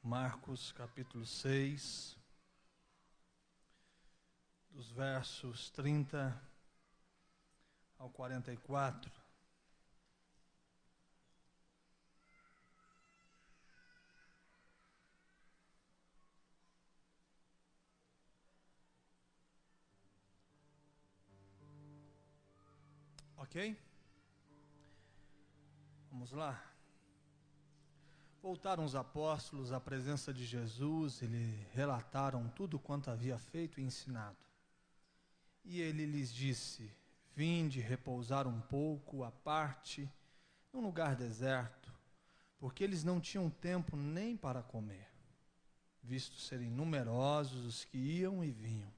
Marcos capítulo 6, dos versos 30 ao 44. Ok? Vamos lá. Voltaram os apóstolos à presença de Jesus e lhe relataram tudo quanto havia feito e ensinado. E ele lhes disse: vinde repousar um pouco à parte, num lugar deserto, porque eles não tinham tempo nem para comer, visto serem numerosos os que iam e vinham.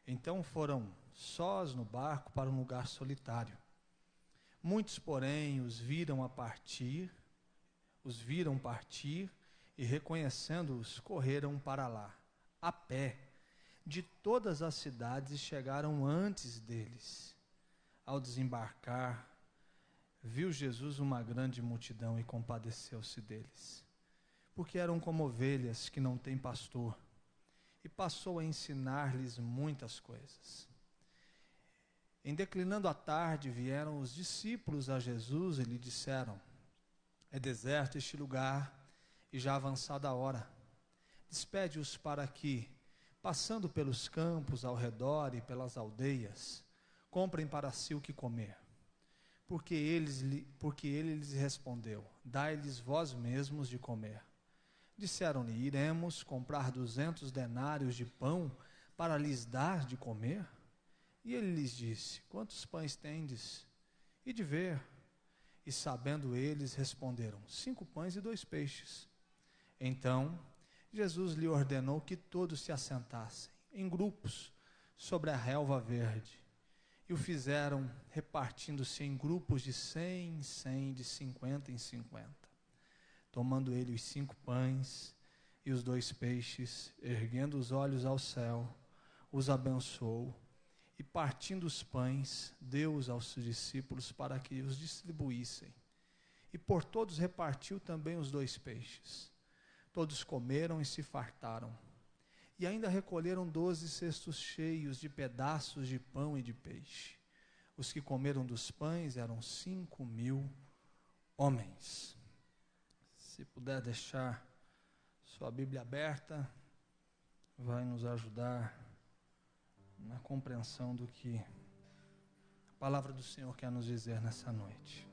Então foram sós no barco para um lugar solitário. Muitos, porém, os viram partir e, reconhecendo-os, correram para lá, a pé, de todas as cidades, e chegaram antes deles. Ao desembarcar, viu Jesus uma grande multidão e compadeceu-se deles, porque eram como ovelhas que não têm pastor, e passou a ensinar-lhes muitas coisas. Em declinando a tarde, vieram os discípulos a Jesus e lhe disseram: é deserto este lugar, e já avançada a hora. Despede-os para que, passando pelos campos ao redor e pelas aldeias, comprem para si o que comer. Porque ele lhes respondeu: dai-lhes vós mesmos de comer. Disseram-lhe: iremos comprar 200 denários de pão para lhes dar de comer? E ele lhes disse: quantos pães tendes? E de ver. E sabendo eles, responderam: 5 pães e 2 peixes. Então Jesus lhe ordenou que todos se assentassem, em grupos, sobre a relva verde. E o fizeram, repartindo-se em grupos de 100 em 100, de 50 em 50. Tomando ele os 5 pães e os 2 peixes, erguendo os olhos ao céu, os abençoou, e partindo os pães, deu-os aos discípulos para que os distribuíssem. E por todos repartiu também os 2 peixes. Todos comeram e se fartaram. E ainda recolheram 12 cestos cheios de pedaços de pão e de peixe. Os que comeram dos pães eram 5.000 homens. Se puder deixar sua Bíblia aberta, vai nos ajudar na compreensão do que a palavra do Senhor quer nos dizer nessa noite.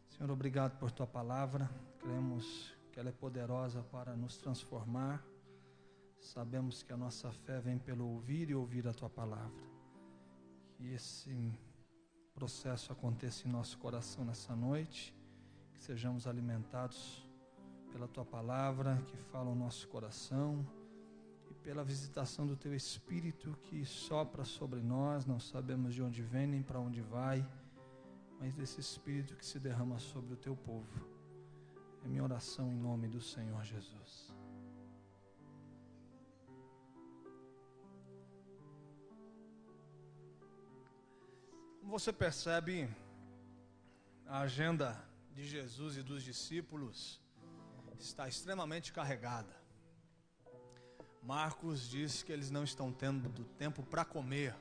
Senhor, obrigado por tua palavra. Cremos que ela é poderosa para nos transformar. Sabemos que a nossa fé vem pelo ouvir e ouvir a tua palavra. Que esse processo aconteça em nosso coração nessa noite, que sejamos alimentados pela tua palavra, que fala o nosso coração, e pela visitação do teu Espírito que sopra sobre nós. Não sabemos de onde vem nem para onde vai, mas desse Espírito que se derrama sobre o teu povo. É minha oração em nome do Senhor Jesus. Como você percebe, a agenda de Jesus e dos discípulos está extremamente carregada. Marcos diz que eles não estão tendo tempo para comer.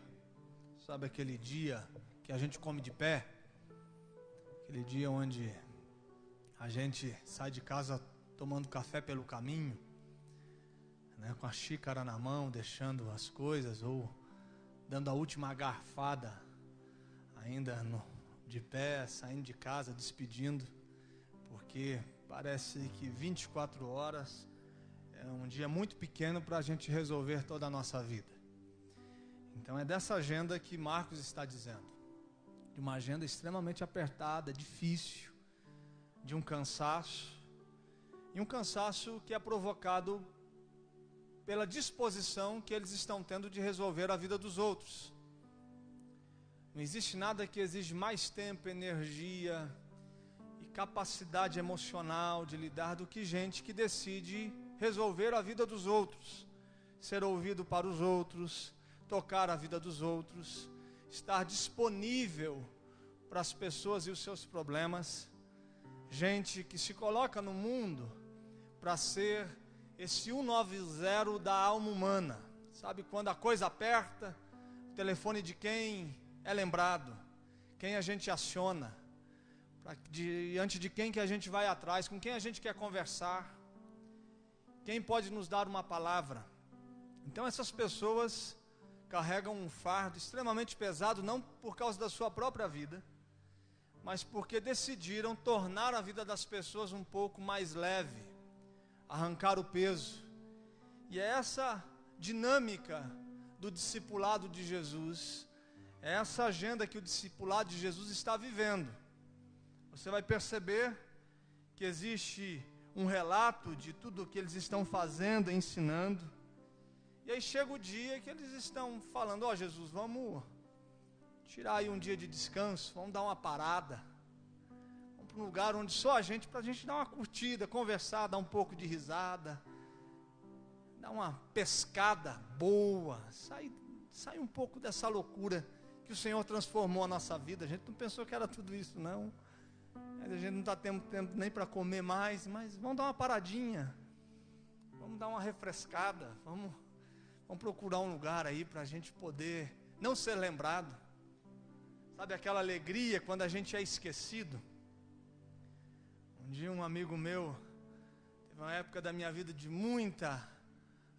Sabe aquele dia que a gente come de pé? Aquele dia onde a gente sai de casa tomando café pelo caminho, né, com a xícara na mão, deixando as coisas, ou dando a última garfada ainda de pé, saindo de casa, despedindo, porque parece que 24 horas é um dia muito pequeno para a gente resolver toda a nossa vida. Então é dessa agenda que Marcos está dizendo, de uma agenda extremamente apertada, difícil, de um cansaço, e um cansaço que é provocado pela disposição que eles estão tendo de resolver a vida dos outros. Não existe nada que exige mais tempo, energia e capacidade emocional de lidar do que gente que decide resolver a vida dos outros, ser ouvido para os outros, tocar a vida dos outros, estar disponível para as pessoas e os seus problemas. Gente que se coloca no mundo para ser esse 190 da alma humana. Sabe quando a coisa aperta, o telefone de quem é lembrado, quem a gente aciona, diante de quem que a gente vai atrás, com quem a gente quer conversar, quem pode nos dar uma palavra. Então essas pessoas carregam um fardo extremamente pesado, não por causa da sua própria vida, mas porque decidiram tornar a vida das pessoas um pouco mais leve, arrancar o peso. E é essa dinâmica do discipulado de Jesus, é essa agenda que o discipulado de Jesus está vivendo. Você vai perceber que existe um relato de tudo o que eles estão fazendo, ensinando. E aí chega o dia que eles estão falando: ó, Jesus, vamos tirar aí um dia de descanso, vamos dar uma parada, vamos para um lugar onde só a gente, para a gente dar uma curtida, conversar, dar um pouco de risada, dar uma pescada boa, sair um pouco dessa loucura que o Senhor transformou a nossa vida. A gente não pensou que era tudo isso, não. A gente não está tendo tempo nem para comer mais, mas vamos dar uma paradinha, vamos dar uma refrescada, vamos procurar um lugar aí para a gente poder não ser lembrado. Sabe aquela alegria quando a gente é esquecido? Um dia um amigo meu, teve uma época da minha vida de muita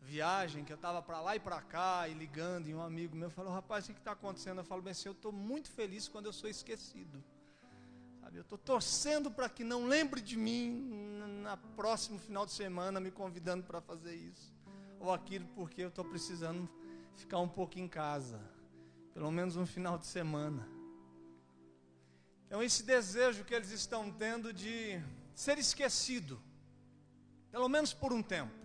viagem, que eu estava para lá e para cá, e ligando, e um amigo meu falou: rapaz, o que está acontecendo? Eu falo: bem assim, eu estou muito feliz quando eu sou esquecido. Sabe, eu estou torcendo para que não lembre de mim na próximo final de semana, me convidando para fazer isso ou aquilo, porque eu estou precisando ficar um pouco em casa, pelo menos um final de semana. Então esse desejo que eles estão tendo de ser esquecido, pelo menos por um tempo.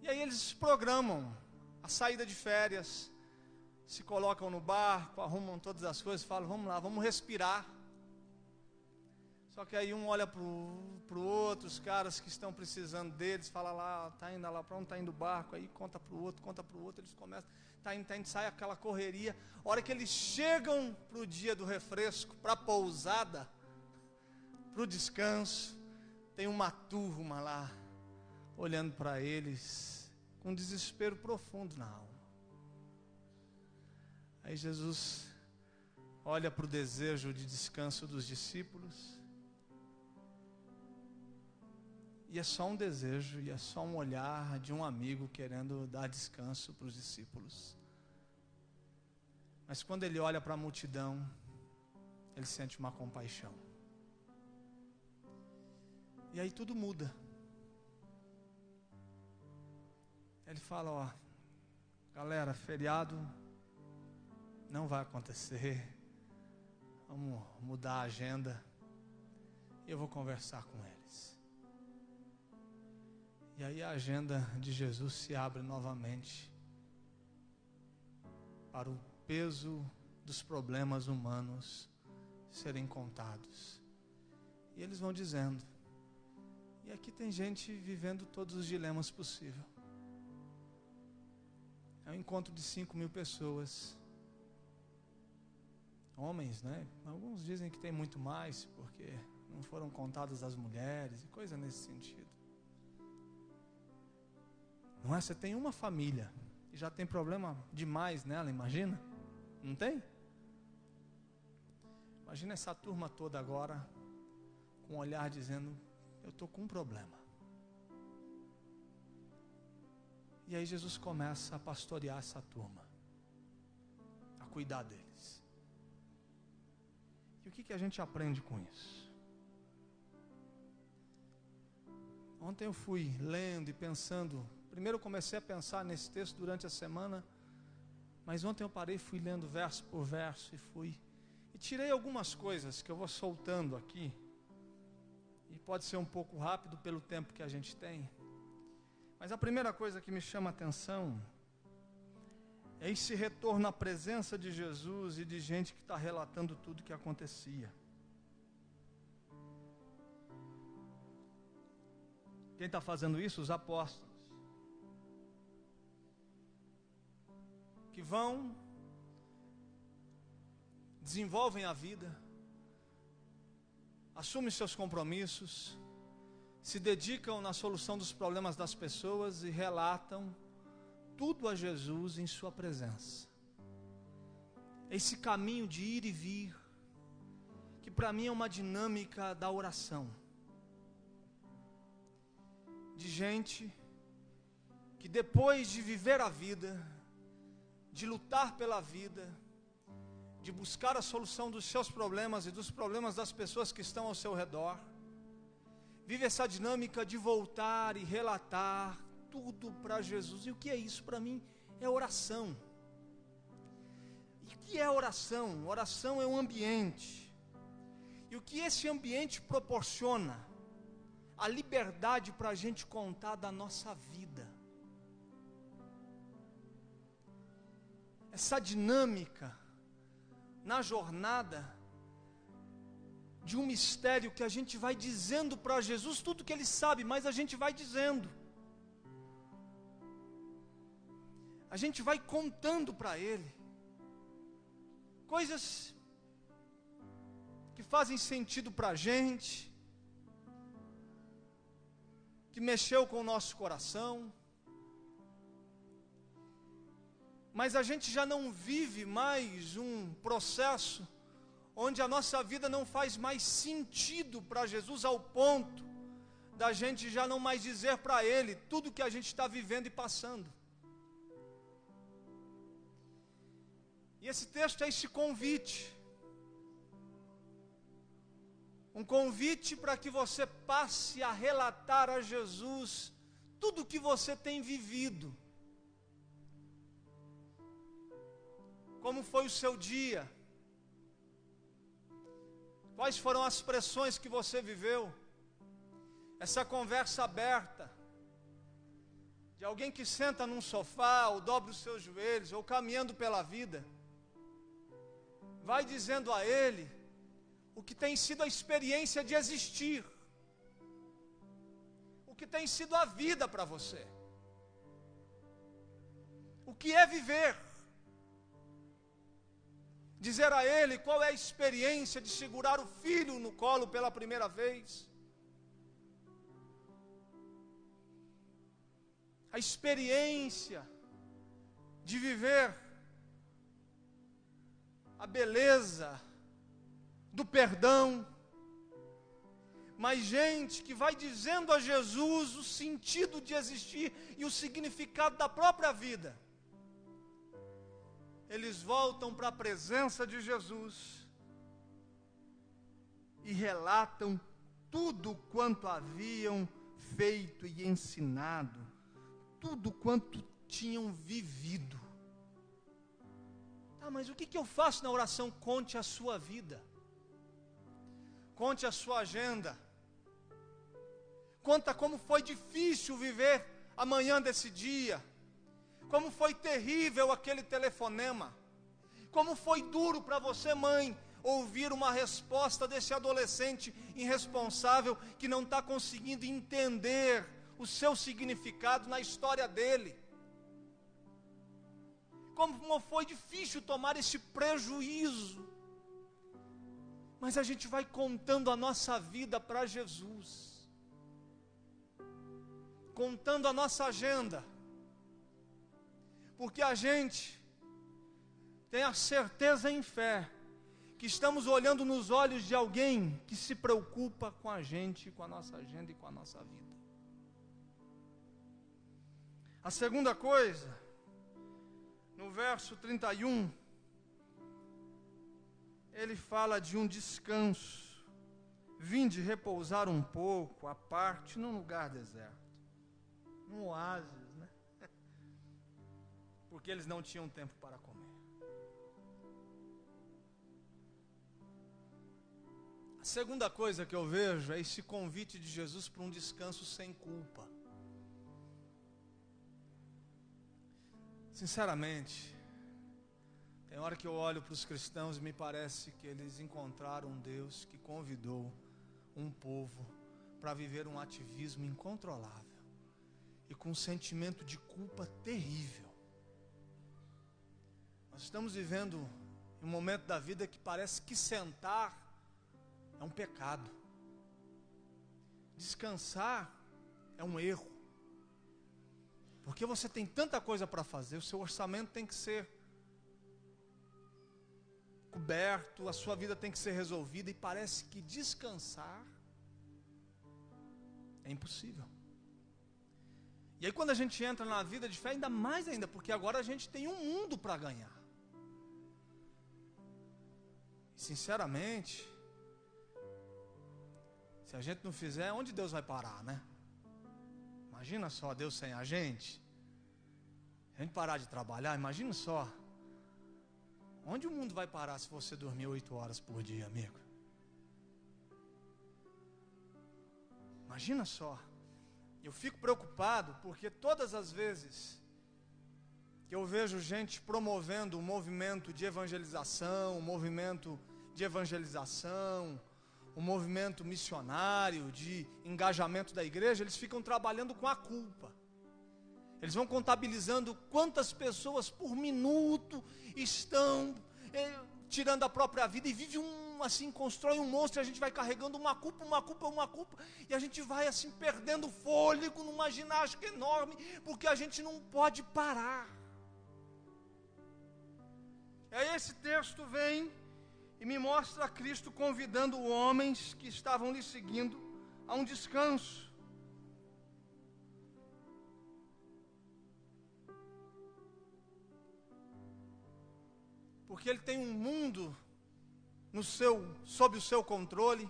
E aí eles programam a saída de férias, se colocam no barco, arrumam todas as coisas, falam: vamos lá, vamos respirar. Só que aí um olha para o outro, os caras que estão precisando deles, fala lá, está indo lá, para onde está indo o barco, aí conta para o outro, eles começam, está indo, sai aquela correria. A hora que eles chegam para o dia do refresco, para a pousada, para o descanso, tem uma turma lá, olhando para eles, com um desespero profundo na alma. Aí Jesus olha para o desejo de descanso dos discípulos, e é só um desejo, e é só um olhar de um amigo querendo dar descanso para os discípulos. Mas quando ele olha para a multidão, ele sente uma compaixão. E aí tudo muda. Ele fala: ó, galera, feriado não vai acontecer, vamos mudar a agenda, e eu vou conversar com eles. E aí a agenda de Jesus se abre novamente para o peso dos problemas humanos serem contados. E eles vão dizendo, e aqui tem gente vivendo todos os dilemas possíveis. É um encontro de 5.000 pessoas, homens, né? Alguns dizem que tem muito mais, porque não foram contadas as mulheres, e coisa nesse sentido. Não é? Você tem uma família e já tem problema demais nela, imagina? Não tem? Imagina essa turma toda agora com um olhar dizendo: eu estou com um problema. E aí Jesus começa a pastorear essa turma, a cuidar deles. E o que a gente aprende com isso? Ontem eu fui lendo e pensando. Primeiro eu comecei a pensar nesse texto durante a semana, mas ontem eu parei, fui lendo verso por verso e tirei algumas coisas que eu vou soltando aqui, e pode ser um pouco rápido pelo tempo que a gente tem, mas a primeira coisa que me chama a atenção é esse retorno à presença de Jesus e de gente que está relatando tudo o que acontecia. Quem está fazendo isso? Os apóstolos. Que vão, desenvolvem a vida, assumem seus compromissos, se dedicam na solução dos problemas das pessoas e relatam tudo a Jesus em sua presença. Esse caminho de ir e vir, que para mim é uma dinâmica da oração. De gente que depois de viver a vida, de lutar pela vida, de buscar a solução dos seus problemas e dos problemas das pessoas que estão ao seu redor, vive essa dinâmica de voltar e relatar tudo para Jesus. E o que é isso para mim? É oração. E o que é oração? Oração é um ambiente. E o que esse ambiente proporciona? A liberdade para a gente contar da nossa vida. Essa dinâmica na jornada de um mistério que a gente vai dizendo para Jesus tudo que Ele sabe, mas a gente vai dizendo. A gente vai contando para Ele coisas que fazem sentido para a gente, que mexeu com o nosso coração, mas a gente já não vive mais um processo onde a nossa vida não faz mais sentido para Jesus, ao ponto da gente já não mais dizer para Ele tudo que a gente está vivendo e passando. E esse texto é esse convite. Um convite para que você passe a relatar a Jesus tudo o que você tem vivido. Como foi o seu dia? Quais foram as pressões que você viveu? Essa conversa aberta de alguém que senta num sofá, ou dobra os seus joelhos, ou caminhando pela vida, vai dizendo a Ele o que tem sido a experiência de existir, o que tem sido a vida para você, o que é viver. Dizer a Ele qual é a experiência de segurar o filho no colo pela primeira vez, a experiência de viver a beleza do perdão, mas gente que vai dizendo a Jesus o sentido de existir e o significado da própria vida. Eles voltam para a presença de Jesus e relatam tudo quanto haviam feito e ensinado, tudo quanto tinham vivido. Ah, mas o que eu faço na oração? Conte a sua vida. Conte a sua agenda. Conta como foi difícil viver a manhã desse dia. Como foi terrível aquele telefonema. Como foi duro para você, mãe, ouvir uma resposta desse adolescente irresponsável que não está conseguindo entender o seu significado na história dele. Como foi difícil tomar esse prejuízo. Mas a gente vai contando a nossa vida para Jesus, contando a nossa agenda, porque a gente tem a certeza em fé que estamos olhando nos olhos de alguém que se preocupa com a gente, com a nossa agenda e com a nossa vida. A segunda coisa, no verso 31, ele fala de um descanso. Vinde repousar um pouco, à parte, num lugar deserto. Num oásis, né? Porque eles não tinham tempo para comer. A segunda coisa que eu vejo é esse convite de Jesus para um descanso sem culpa. Sinceramente, tem hora que eu olho para os cristãos e me parece que eles encontraram um Deus que convidou um povo para viver um ativismo incontrolável e com um sentimento de culpa terrível. Nós estamos vivendo um momento da vida que parece que sentar é um pecado. Descansar é um erro. Porque você tem tanta coisa para fazer, o seu orçamento tem que ser coberto, a sua vida tem que ser resolvida, e parece que descansar é impossível. E aí quando a gente entra na vida de fé, ainda mais ainda, porque agora a gente tem um mundo para ganhar. E, sinceramente, se a gente não fizer, onde Deus vai parar, né? Imagina só Deus sem a gente parar de trabalhar, imagina só. Onde o mundo vai parar se você dormir 8 horas por dia, amigo? Imagina só. Eu fico preocupado porque todas as vezes que eu vejo gente promovendo um movimento de evangelização, um movimento missionário, de engajamento da igreja, eles ficam trabalhando com a culpa. Eles vão contabilizando quantas pessoas por minuto estão tirando a própria vida, e vive constrói um monstro, e a gente vai carregando uma culpa, e a gente vai assim perdendo fôlego numa ginástica enorme, porque a gente não pode parar. Aí esse texto vem e me mostra Cristo convidando homens que estavam lhe seguindo a um descanso. Porque Ele tem um mundo sob o seu controle,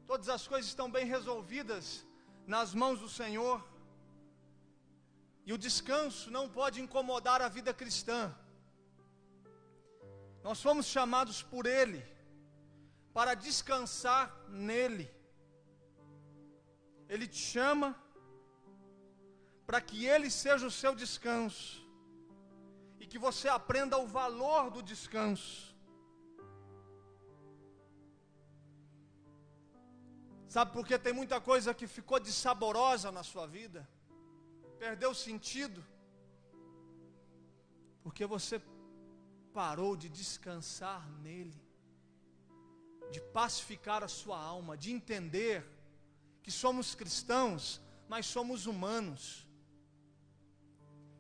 todas as coisas estão bem resolvidas nas mãos do Senhor, e o descanso não pode incomodar a vida cristã. Nós fomos chamados por Ele para descansar nele. Ele te chama para que Ele seja o seu descanso, e que você aprenda o valor do descanso. Sabe por que tem muita coisa que ficou dissaborosa na sua vida? Perdeu o sentido? Porque você parou de descansar nele, de pacificar a sua alma, de entender que somos cristãos, mas somos humanos.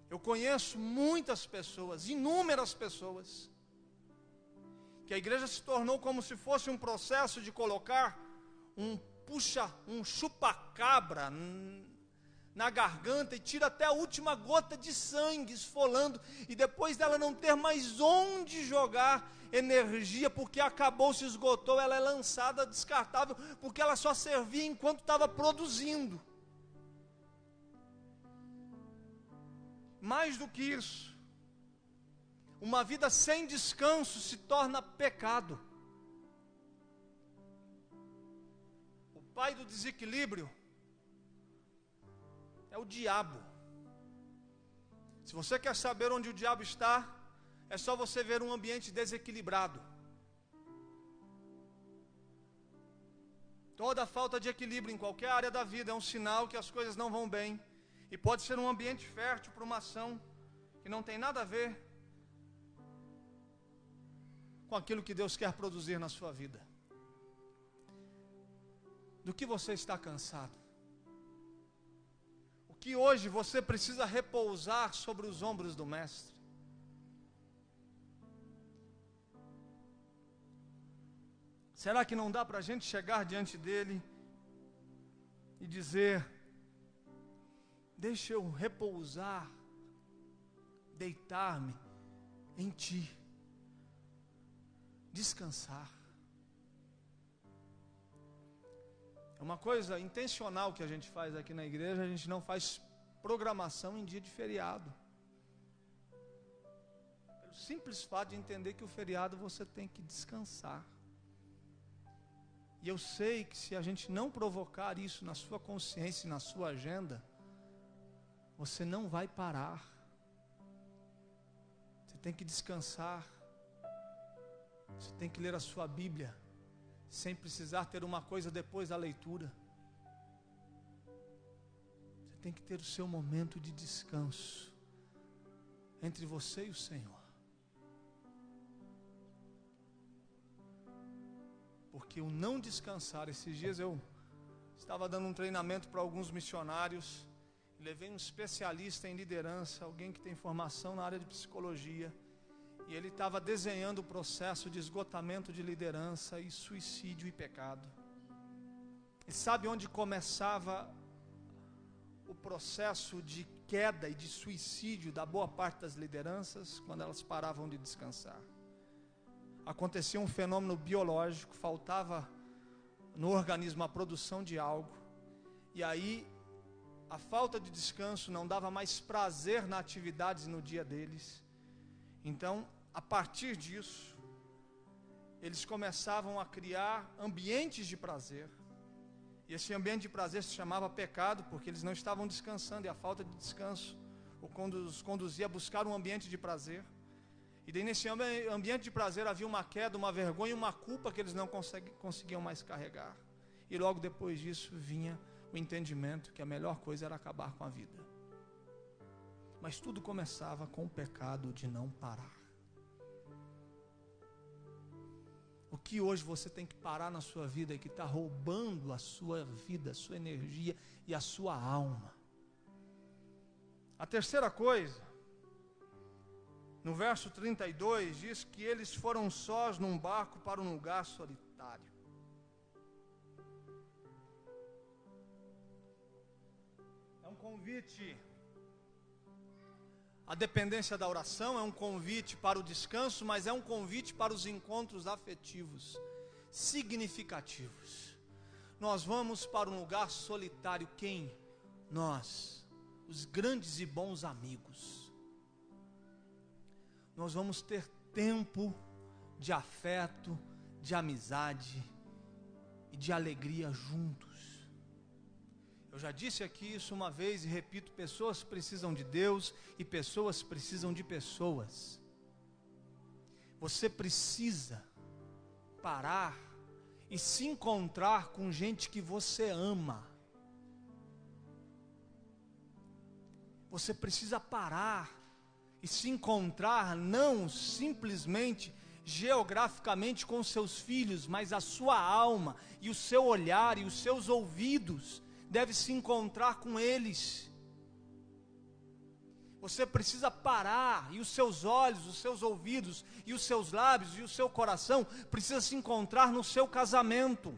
Eu conheço muitas pessoas, inúmeras pessoas, que a igreja se tornou como se fosse um processo de colocar um chupa-cabra na garganta, e tira até a última gota de sangue esfolando, e depois dela não ter mais onde jogar energia, porque acabou, se esgotou, ela é lançada, descartável, porque ela só servia enquanto estava produzindo. Mais do que isso, uma vida sem descanso se torna pecado. O pai do desequilíbrio é o diabo. Se você quer saber onde o diabo está, é só você ver um ambiente desequilibrado. Toda falta de equilíbrio em qualquer área da vida é um sinal que as coisas não vão bem. E pode ser um ambiente fértil para uma ação que não tem nada a ver com aquilo que Deus quer produzir na sua vida. Do que você está cansado? O que hoje você precisa repousar sobre os ombros do Mestre? Será que não dá para a gente chegar diante dele e dizer: deixa eu repousar, deitar-me em Ti, descansar? É uma coisa intencional que a gente faz aqui na igreja, a gente não faz programação em dia de feriado. Pelo simples fato de entender que o feriado você tem que descansar. E eu sei que se a gente não provocar isso na sua consciência e na sua agenda, você não vai parar. Você tem que descansar. Você tem que ler a sua Bíblia, sem precisar ter uma coisa depois da leitura. Você tem que ter o seu momento de descanso entre você e o Senhor. Porque o não descansar, esses dias eu Estava dando um treinamento para alguns missionários. Levei um especialista em liderança, alguém que tem formação na área de psicologia. E ele estava desenhando o processo de esgotamento de liderança e suicídio e pecado. E sabe onde começava o processo de queda e de suicídio da boa parte das lideranças? Quando elas paravam de descansar. Acontecia um fenômeno biológico, faltava no organismo a produção de algo. E aí a falta de descanso não dava mais prazer na atividade no dia deles. Então, a partir disso, eles começavam a criar ambientes de prazer. E esse ambiente de prazer se chamava pecado, porque eles não estavam descansando, e a falta de descanso os conduzia a buscar um ambiente de prazer. E daí nesse ambiente de prazer havia uma queda, uma vergonha, uma culpa que eles não conseguiam mais carregar. E logo depois disso vinha o entendimento que a melhor coisa era acabar com a vida. Mas tudo começava com o pecado de não parar. O que hoje você tem que parar na sua vida e que está roubando a sua vida, a sua energia e a sua alma. A terceira coisa, no verso 32, diz que eles foram sós num barco para um lugar solitário. É um convite à dependência da oração, é um convite para o descanso, mas é um convite para os encontros afetivos, significativos. Nós vamos para um lugar solitário, quem? Nós, os grandes e bons amigos. Nós vamos ter tempo de afeto, de amizade e de alegria juntos. Eu já disse aqui isso uma vez e repito, pessoas precisam de Deus e pessoas precisam de pessoas. Você precisa parar e se encontrar com gente que você ama. Você precisa parar e se encontrar não simplesmente geograficamente com seus filhos, mas a sua alma e o seu olhar e os seus ouvidos deve se encontrar com eles. Você precisa parar e os seus olhos, os seus ouvidos e os seus lábios e o seu coração precisa se encontrar no seu casamento.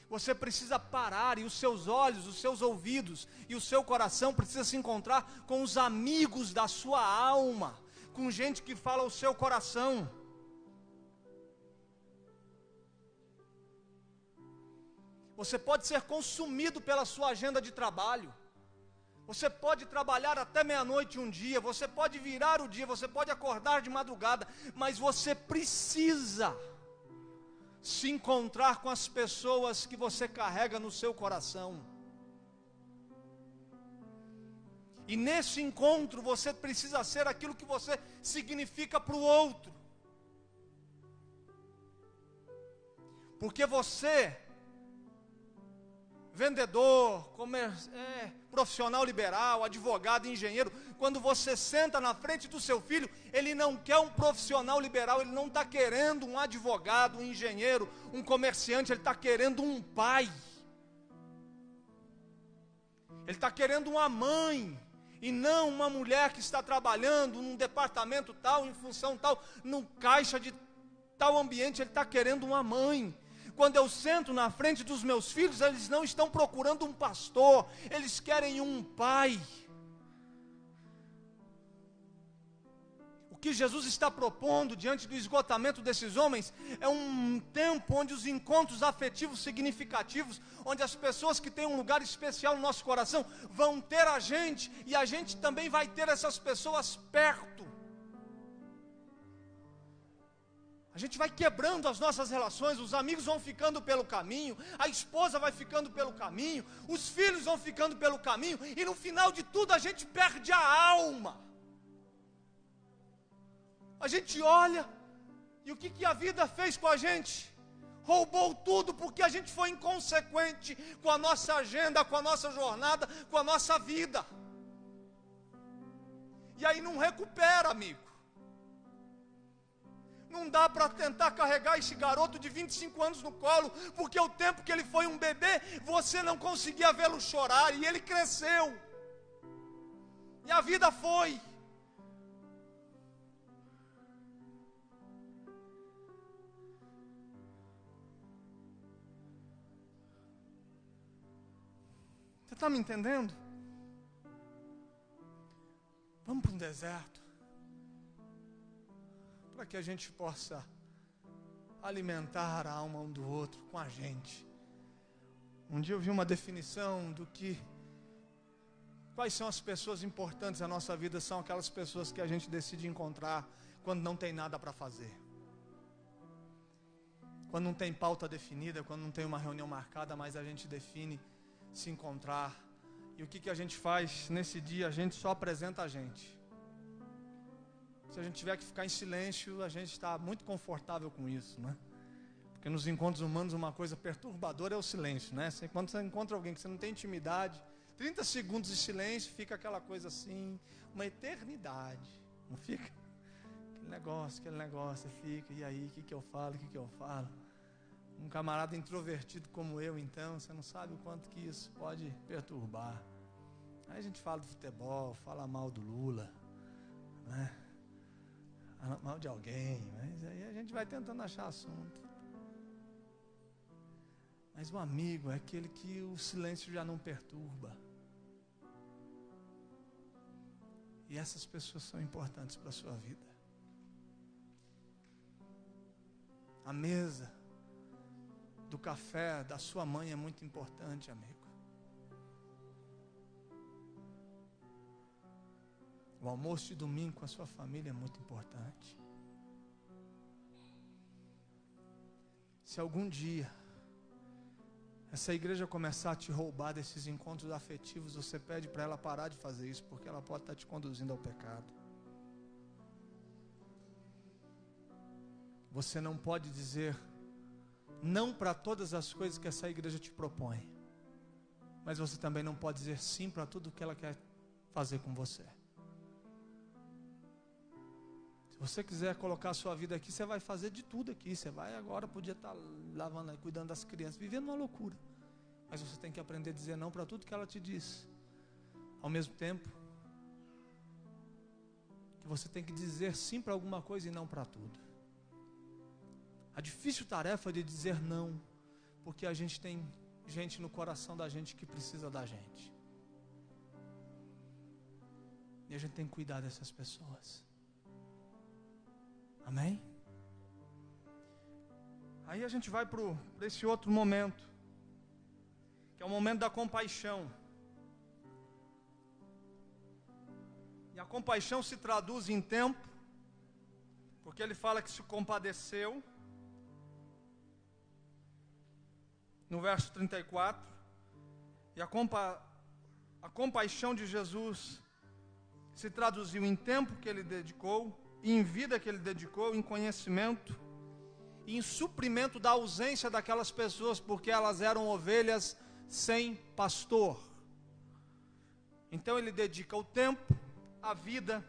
Você precisa parar e os seus olhos, os seus ouvidos e o seu coração precisa se encontrar com os amigos da sua alma, com gente que fala o seu coração. Você pode ser consumido pela sua agenda de trabalho. Você pode trabalhar até meia-noite um dia, você pode virar o dia, você pode acordar de madrugada, mas você precisa se encontrar com as pessoas que você carrega no seu coração. E nesse encontro você precisa ser aquilo que você significa para o outro. Porque você, vendedor, profissional liberal, advogado, engenheiro, quando você senta na frente do seu filho, ele não quer um profissional liberal, ele não está querendo um advogado, um engenheiro, um comerciante, ele está querendo um pai. Ele está querendo uma mãe, e não uma mulher que está trabalhando num departamento tal, em função tal, num caixa de tal ambiente, ele está querendo uma mãe. Quando eu sento na frente dos meus filhos, eles não estão procurando um pastor, eles querem um pai. O que Jesus está propondo diante do esgotamento desses homens é um tempo onde os encontros afetivos significativos, onde as pessoas que têm um lugar especial no nosso coração vão ter a gente e a gente também vai ter essas pessoas perto. A gente vai quebrando as nossas relações, os amigos vão ficando pelo caminho, a esposa vai ficando pelo caminho, os filhos vão ficando pelo caminho, e no final de tudo a gente perde a alma. A gente olha, e o que a vida fez com a gente? Roubou tudo, porque a gente foi inconsequente com a nossa agenda, com a nossa jornada, com a nossa vida. E aí não recupera, amigo. Não dá para tentar carregar esse garoto de 25 anos no colo, porque o tempo que ele foi um bebê, você não conseguia vê-lo chorar, e ele cresceu. E a vida foi. Você está me entendendo? Vamos para um deserto, para que a gente possa alimentar a alma um do outro com a gente. Um dia eu vi uma definição do que, quais são as pessoas importantes na nossa vida. São aquelas pessoas que a gente decide encontrar quando não tem nada para fazer, quando não tem pauta definida, quando não tem uma reunião marcada, mas a gente define se encontrar. E o que a gente faz nesse dia? A gente só apresenta a gente. Se a gente tiver que ficar em silêncio, a gente está muito confortável com isso, né? Porque nos encontros humanos uma coisa perturbadora é o silêncio, né? Quando você encontra alguém que você não tem intimidade, 30 segundos de silêncio, fica aquela coisa assim, uma eternidade. Não fica? Aquele negócio, você fica, e aí, o que eu falo, Um camarada introvertido como eu, então, você não sabe o quanto que isso pode perturbar. Aí a gente fala do futebol, fala mal do Lula, né? Fala mal de alguém, mas aí a gente vai tentando achar assunto. Mas o amigo é aquele que o silêncio já não perturba. E essas pessoas são importantes para a sua vida. A mesa do café da sua mãe é muito importante, amigo. O almoço de domingo com a sua família é muito importante. Se algum dia essa igreja começar a te roubar desses encontros afetivos, você pede para ela parar de fazer isso, porque ela pode estar te conduzindo ao pecado. Você não pode dizer não para todas as coisas que essa igreja te propõe, mas você também não pode dizer sim para tudo que ela quer fazer com você. Se você quiser colocar a sua vida aqui, você vai fazer de tudo aqui. Você vai agora, podia estar lavando, cuidando das crianças, vivendo uma loucura. Mas você tem que aprender a dizer não para tudo que ela te diz. Ao mesmo tempo que você tem que dizer sim para alguma coisa e não para tudo. A difícil tarefa de dizer não, porque a gente tem gente no coração da gente que precisa da gente. E a gente tem que cuidar dessas pessoas. Amém? Aí a gente vai para esse outro momento, que é o momento da compaixão. E a compaixão se traduz em tempo, porque ele fala que se compadeceu, no verso 34, e a compaixão de Jesus se traduziu em tempo que ele dedicou, em vida que ele dedicou, em conhecimento, em suprimento da ausência daquelas pessoas, porque elas eram ovelhas sem pastor. Então ele dedica o tempo, a vida,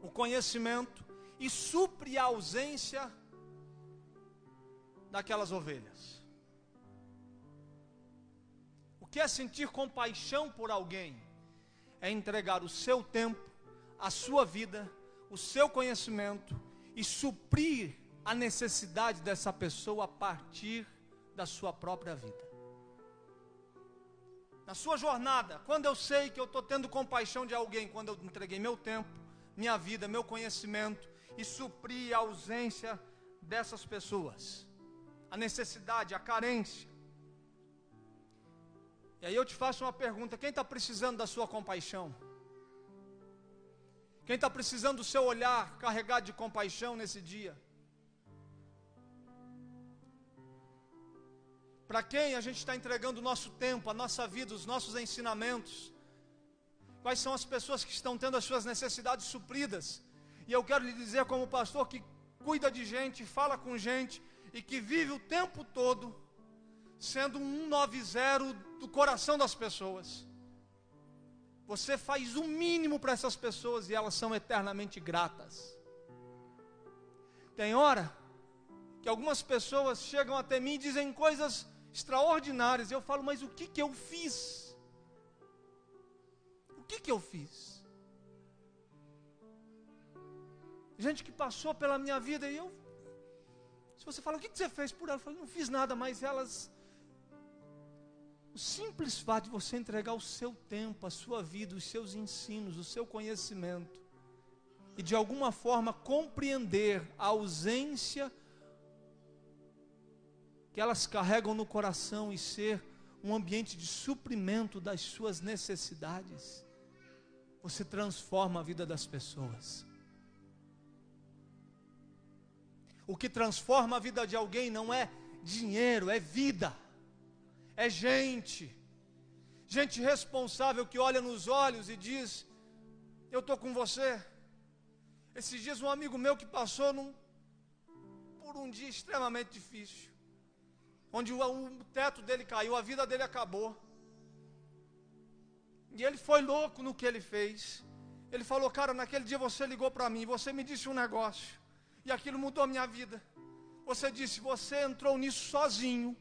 o conhecimento, e supre a ausência daquelas ovelhas. O que é sentir compaixão por alguém? É entregar o seu tempo, a sua vida, o seu conhecimento e suprir a necessidade dessa pessoa a partir da sua própria vida. Na sua jornada, quando eu sei que eu estou tendo compaixão de alguém, quando eu entreguei meu tempo, minha vida, meu conhecimento e supri a ausência dessas pessoas, a necessidade, a carência. E aí eu te faço uma pergunta: quem está precisando da sua compaixão? Quem está precisando do seu olhar carregado de compaixão nesse dia? Para quem a gente está entregando o nosso tempo, a nossa vida, os nossos ensinamentos? Quais são as pessoas que estão tendo as suas necessidades supridas? E eu quero lhe dizer, como pastor que cuida de gente, fala com gente e que vive o tempo todo sendo um 190 do coração das pessoas. Você faz o mínimo para essas pessoas e elas são eternamente gratas. Tem hora que algumas pessoas chegam até mim e dizem coisas extraordinárias. Eu falo, mas o que eu fiz? O que eu fiz? Gente que passou pela minha vida e se você fala, o que você fez por ela? Eu falo, não fiz nada, mas elas... O simples fato de você entregar o seu tempo, a sua vida, os seus ensinos, o seu conhecimento, e de alguma forma compreender a ausência que elas carregam no coração e ser um ambiente de suprimento das suas necessidades, você transforma a vida das pessoas. O que transforma a vida de alguém não é dinheiro, é vida, é gente responsável que olha nos olhos e diz, eu estou com você. Esses dias um amigo meu que passou por um dia extremamente difícil, onde o teto dele caiu, a vida dele acabou, e ele foi louco no que ele fez. Ele falou, cara, naquele dia você ligou para mim, você me disse um negócio, e aquilo mudou a minha vida. Você disse, você entrou nisso sozinho,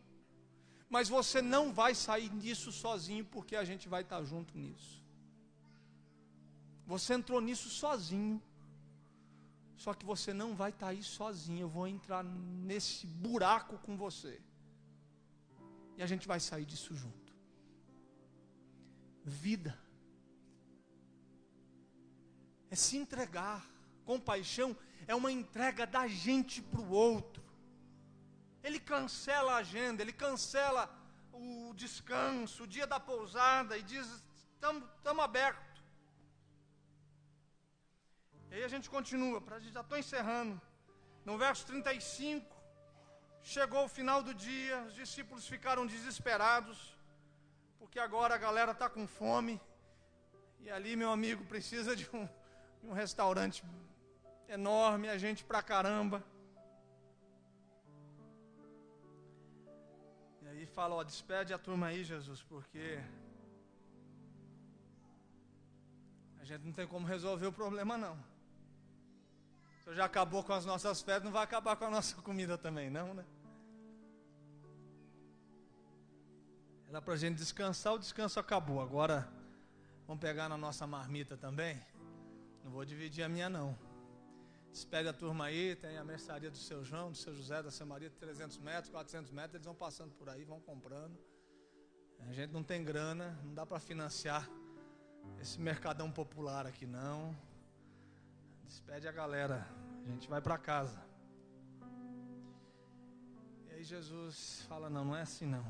mas você não vai sair disso sozinho, porque a gente vai estar junto nisso. Você entrou nisso sozinho, só que você não vai estar aí sozinho. Eu vou entrar nesse buraco com você, e a gente vai sair disso junto. Vida é se entregar. Compaixão é uma entrega da gente para o outro. Ele cancela a agenda, ele cancela o descanso, o dia da pousada, e diz, estamos abertos. E aí a gente continua, já estou encerrando. No verso 35, chegou o final do dia, os discípulos ficaram desesperados, porque agora a galera está com fome, e ali, meu amigo, precisa de um restaurante enorme, a gente pra caramba. E aí fala, despede a turma aí, Jesus, porque a gente não tem como resolver o problema, não. O Senhor já acabou com as nossas férias, não vai acabar com a nossa comida também, não, né? Era pra gente descansar, o descanso acabou. Agora, vamos pegar na nossa marmita também? Não vou dividir a minha, não. Despede a turma aí, tem a mercearia do seu João, do seu José, da seu Maria, 300 metros, 400 metros, eles vão passando por aí, vão comprando. A gente não tem grana, não dá para financiar esse mercadão popular aqui, não. Despede a galera, a gente vai para casa. E aí Jesus fala, não é assim não.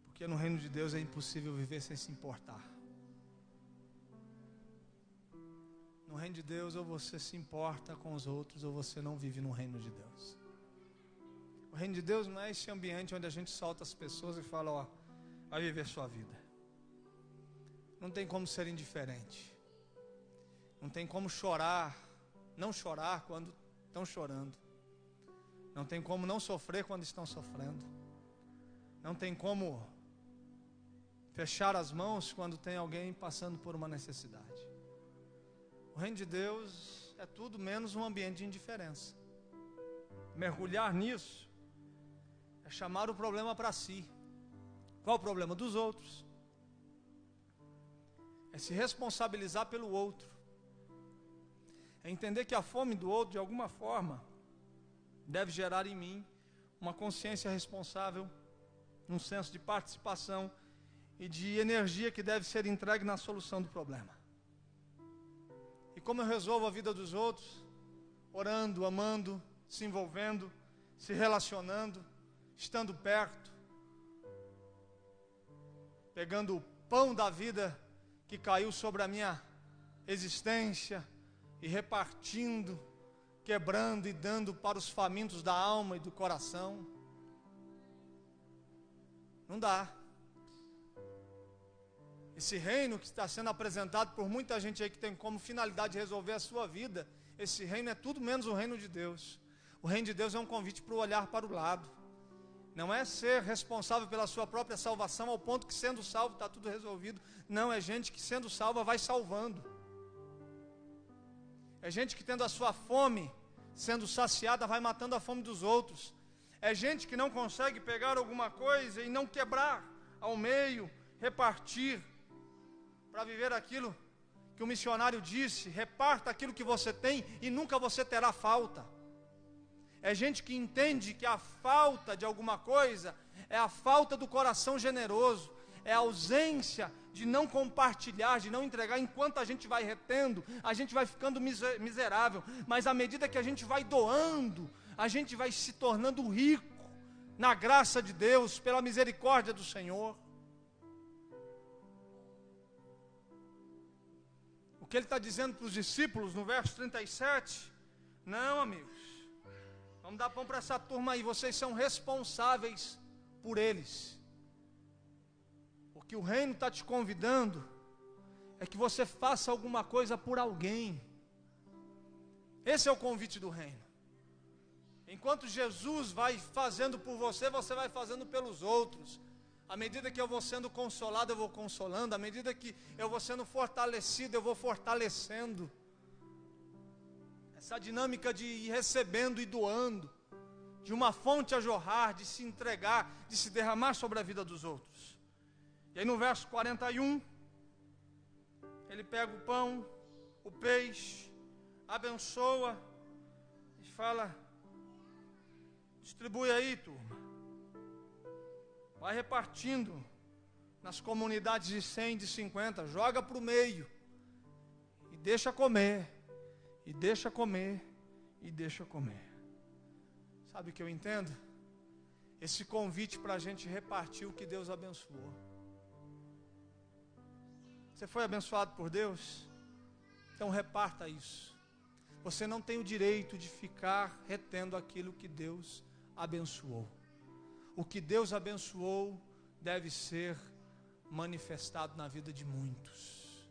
Porque no reino de Deus é impossível viver sem se importar. No reino de Deus, ou você se importa com os outros, ou você não vive no reino de Deus. O reino de Deus não é esse ambiente onde a gente solta as pessoas e fala, vai viver sua vida. Não tem como ser indiferente. Não tem como não chorar quando estão chorando. Não tem como não sofrer quando estão sofrendo. Não tem como fechar as mãos quando tem alguém passando por uma necessidade. O reino de Deus é tudo menos um ambiente de indiferença. Mergulhar nisso é chamar o problema para si. Qual o problema dos outros? É se responsabilizar pelo outro. É entender que a fome do outro, de alguma forma, deve gerar em mim uma consciência responsável, um senso de participação e de energia que deve ser entregue na solução do problema. E como eu resolvo a vida dos outros? Orando, amando, se envolvendo, se relacionando, estando perto, pegando o pão da vida que caiu sobre a minha existência e repartindo, quebrando e dando para os famintos da alma e do coração. Não dá. Esse reino que está sendo apresentado por muita gente aí que tem como finalidade resolver a sua vida, esse reino é tudo menos o reino de Deus. O reino de Deus é um convite para o olhar para o lado. Não é ser responsável pela sua própria salvação ao ponto que sendo salvo está tudo resolvido. Não, é gente que sendo salva vai salvando. É gente que, tendo a sua fome sendo saciada, vai matando a fome dos outros. É gente que não consegue pegar alguma coisa e não quebrar ao meio, repartir, para viver aquilo que o missionário disse: reparta aquilo que você tem e nunca você terá falta. É gente que entende que a falta de alguma coisa é a falta do coração generoso, é a ausência de não compartilhar, de não entregar. Enquanto a gente vai retendo, a gente vai ficando miserável, mas à medida que a gente vai doando, a gente vai se tornando rico na graça de Deus, pela misericórdia do Senhor. O que ele está dizendo para os discípulos no verso 37, não, amigos, vamos dar pão para essa turma aí, vocês são responsáveis por eles. O que o reino está te convidando é que você faça alguma coisa por alguém. Esse é o convite do reino. Enquanto Jesus vai fazendo por você, você vai fazendo pelos outros. À medida que eu vou sendo consolado, eu vou consolando. À medida que eu vou sendo fortalecido, eu vou fortalecendo. Essa dinâmica de ir recebendo e doando, de uma fonte a jorrar, de se entregar, de se derramar sobre a vida dos outros. E aí no verso 41, ele pega o pão, o peixe, abençoa e fala: distribui aí, turma. Vai repartindo nas comunidades de 100, de 50, joga para o meio e deixa comer, e deixa comer, e deixa comer. Sabe o que eu entendo? Esse convite para a gente repartir o que Deus abençoou. Você foi abençoado por Deus? Então reparta isso. Você não tem o direito de ficar retendo aquilo que Deus abençoou. O que Deus abençoou deve ser manifestado na vida de muitos.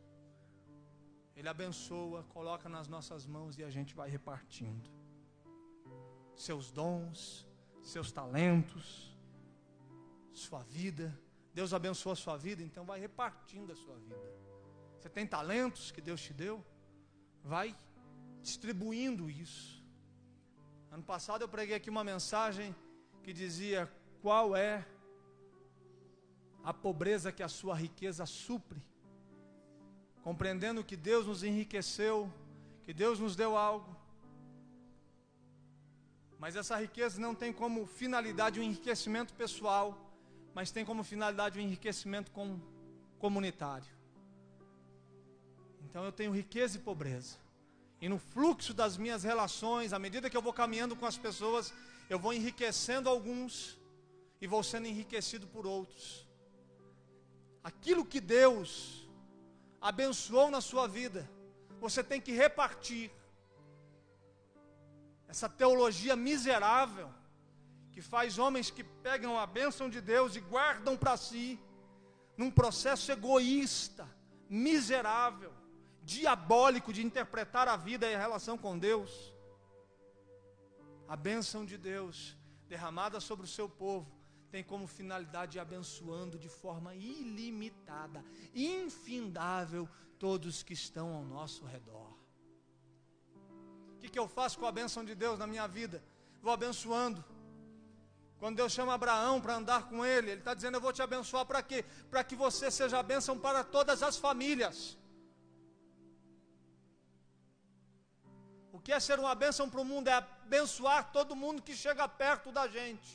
Ele abençoa, coloca nas nossas mãos e a gente vai repartindo. Seus dons, seus talentos, sua vida. Deus abençoa a sua vida, então vai repartindo a sua vida. Você tem talentos que Deus te deu? Vai distribuindo isso. Ano passado eu preguei aqui uma mensagem que dizia: qual é a pobreza que a sua riqueza supre? Compreendendo que Deus nos enriqueceu, que Deus nos deu algo, mas essa riqueza não tem como finalidade o enriquecimento pessoal, mas tem como finalidade o enriquecimento comunitário. Então eu tenho riqueza e pobreza, e no fluxo das minhas relações, à medida que eu vou caminhando com as pessoas, eu vou enriquecendo alguns e vou sendo enriquecido por outros. Aquilo que Deus abençoou na sua vida, você tem que repartir. Essa teologia miserável, que faz homens que pegam a bênção de Deus e guardam para si, num processo egoísta, miserável, diabólico de interpretar a vida e a relação com Deus. A bênção de Deus derramada sobre o seu povo tem como finalidade abençoando de forma ilimitada, infindável, todos que estão ao nosso redor. O que eu faço com a bênção de Deus na minha vida? Vou abençoando. Quando Deus chama Abraão para andar com ele, Ele está dizendo: eu vou te abençoar para quê? Para que você seja a bênção para todas as famílias. O que é ser uma bênção para o mundo? É abençoar todo mundo que chega perto da gente,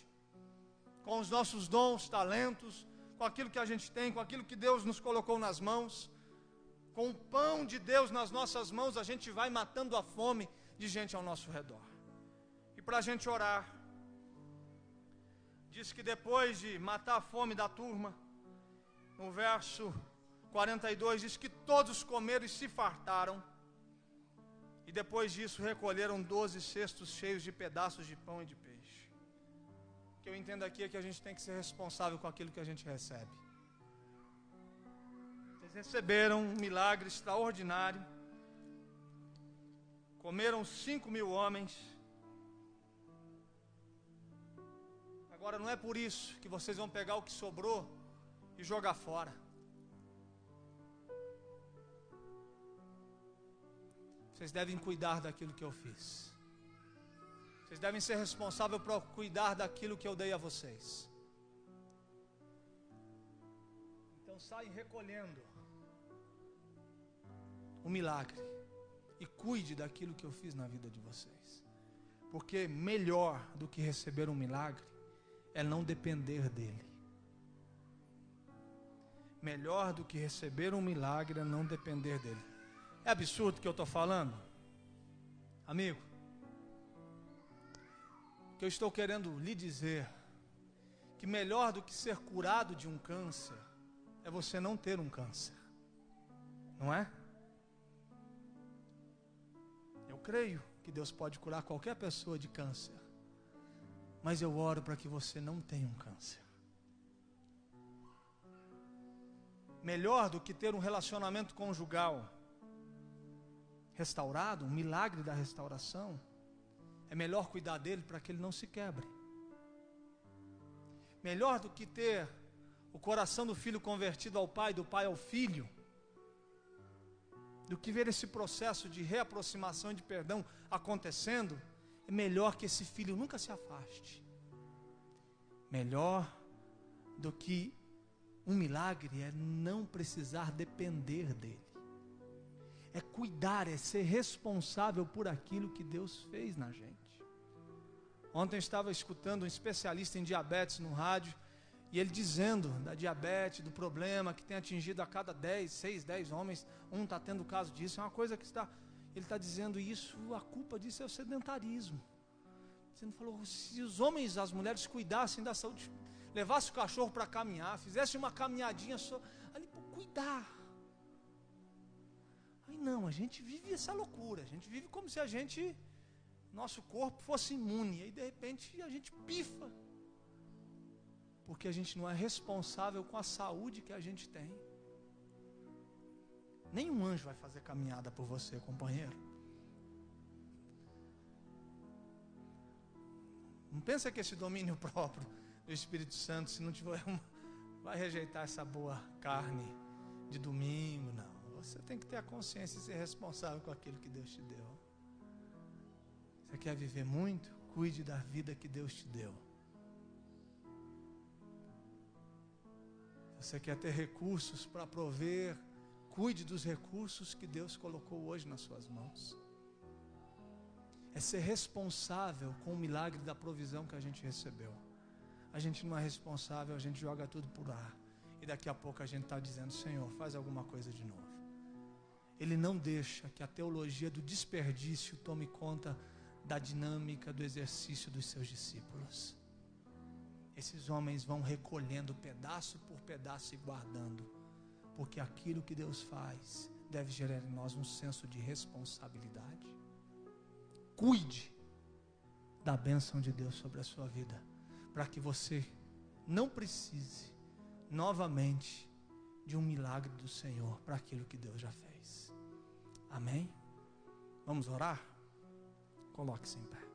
com os nossos dons, talentos, com aquilo que a gente tem, com aquilo que Deus nos colocou nas mãos. Com o pão de Deus nas nossas mãos, a gente vai matando a fome de gente ao nosso redor. E para a gente orar, diz que depois de matar a fome da turma, no verso 42, diz que todos comeram e se fartaram. E depois disso recolheram 12 cestos cheios de pedaços de pão e de peixe. O que eu entendo aqui é que a gente tem que ser responsável com aquilo que a gente recebe. Eles receberam um milagre extraordinário. Comeram 5.000 homens. Agora não é por isso que vocês vão pegar o que sobrou e jogar fora. vocês devem cuidar daquilo que eu fiz. Vocês devem ser responsáveis por cuidar daquilo que eu dei a vocês. Então saem recolhendo o milagre e cuide daquilo que eu fiz na vida de vocês. Porque melhor do que receber um milagre é não depender dele. Melhor do que receber um milagre é não depender dele. É absurdo o que eu estou falando? Amigo, o que eu estou querendo lhe dizer, que melhor do que ser curado de um câncer, é você não ter um câncer. Não é? Eu creio que Deus pode curar qualquer pessoa de câncer. Mas eu oro para que você não tenha um câncer. Melhor do que ter um relacionamento conjugal restaurado, um milagre da restauração, é melhor cuidar dele para que ele não se quebre. Melhor do que ter o coração do filho convertido ao pai, do pai ao filho, do que ver esse processo de reaproximação e de perdão acontecendo, é melhor que esse filho nunca se afaste. Melhor do que um milagre é não precisar depender dele. É cuidar, é ser responsável por aquilo que Deus fez na gente. Ontem eu estava escutando um especialista em diabetes no rádio, e ele dizendo da diabetes, do problema que tem atingido a cada 6, 10 homens, um está tendo caso disso. É uma coisa que ele está dizendo isso, a culpa disso é o sedentarismo. Ele falou, se os homens e as mulheres cuidassem da saúde, levassem o cachorro para caminhar, fizessem uma caminhadinha só, ali para cuidar. Aí não, a gente vive essa loucura, a gente vive como se nosso corpo fosse imune, aí de repente a gente pifa, porque a gente não é responsável com a saúde que a gente tem. Nenhum anjo vai fazer caminhada por você, companheiro. Não pensa que esse domínio próprio do Espírito Santo, se não tiver vai rejeitar essa boa carne de domingo, não. Você tem que ter a consciência e ser responsável com aquilo que Deus te deu. Você quer viver muito? Cuide da vida que Deus te deu. Você quer ter recursos para prover? Cuide dos recursos que Deus colocou hoje nas suas mãos. É ser responsável com o milagre da provisão que a gente recebeu. A gente não é responsável, a gente joga tudo por ar. E daqui a pouco a gente está dizendo, Senhor, faz alguma coisa de novo. Ele não deixa que a teologia do desperdício tome conta da dinâmica do exercício dos seus discípulos. Esses homens vão recolhendo pedaço por pedaço e guardando, porque aquilo que Deus faz deve gerar em nós um senso de responsabilidade. Cuide da bênção de Deus sobre a sua vida, para que você não precise novamente de um milagre do Senhor para aquilo que Deus já fez. Amém? Vamos orar? Coloque-se em pé.